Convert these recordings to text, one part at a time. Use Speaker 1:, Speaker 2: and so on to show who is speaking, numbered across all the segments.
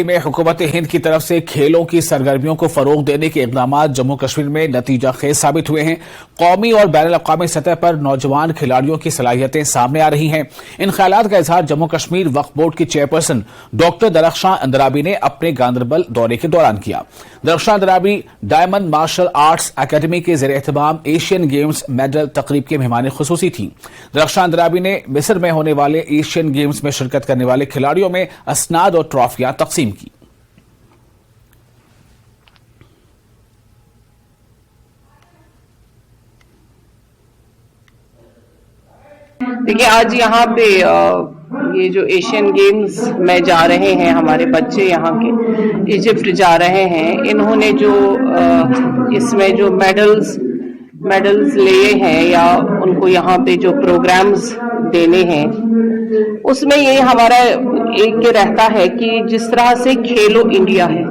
Speaker 1: میں حکومت ہند کی طرف سے کھیلوں کی سرگرمیوں کو فروغ دینے کے اقدامات جموں کشمیر میں نتیجہ خیز ثابت ہوئے ہیں۔ قومی اور بین الاقوامی سطح پر نوجوان کھلاڑیوں کی صلاحیتیں سامنے آ رہی ہیں۔ ان خیالات کا اظہار جموں کشمیر وقف بورڈ کی چیئرپرسن ڈاکٹر درخشاں اندرابی نے اپنے گاندربل دورے کے دوران کیا۔ Darakhshan Andrabi diamond martial arts academy کے زیر اہتمام ایشین گیمز میڈل تقریب کے مہمان خصوصی تھیں۔ درخشاں اندرابی نے مصر میں ہونے والے ایشین گیمز میں شرکت کرنے والے کھلاڑیوں میں اسناد اور ٹرافیاں تقسیم کی۔
Speaker 2: دیکھیں آج یہاں پہ یہ جو ایشین گیمز میں جا رہے ہیں ہمارے بچے یہاں کے ایجپٹ جا رہے ہیں، انہوں نے جو اس میں جو میڈلز لیے ہیں یا ان کو یہاں پہ جو پروگرامز دینے ہیں، اس میں یہ ہمارا ایک رہتا ہے کہ جس طرح سے کھیلو انڈیا ہے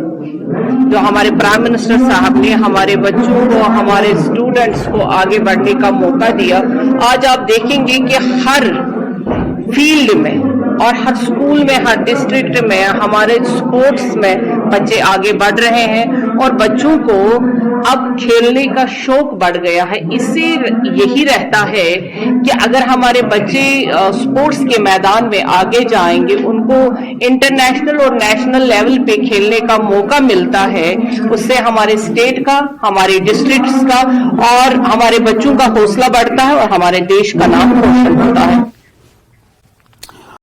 Speaker 2: جو ہمارے پرائم منسٹر صاحب نے ہمارے بچوں کو، ہمارے اسٹوڈنٹس کو آگے بڑھنے کا موقع دیا۔ آج آپ دیکھیں گے کہ ہر فیلڈ میں اور ہر سکول میں، ہر ڈسٹرکٹ میں ہمارے اسپورٹس میں بچے آگے بڑھ رہے ہیں اور بچوں کو اب کھیلنے کا شوق بڑھ گیا ہے۔ اس سے یہی رہتا ہے کہ اگر ہمارے بچے اسپورٹس کے میدان میں آگے جائیں گے، ان کو انٹرنیشنل اور نیشنل لیول پہ کھیلنے کا موقع ملتا ہے، اس سے ہمارے اسٹیٹ کا، ہمارے ڈسٹرکٹس کا اور ہمارے بچوں کا حوصلہ بڑھتا ہے اور ہمارے دیش کا نام روشن ہوتا ہے۔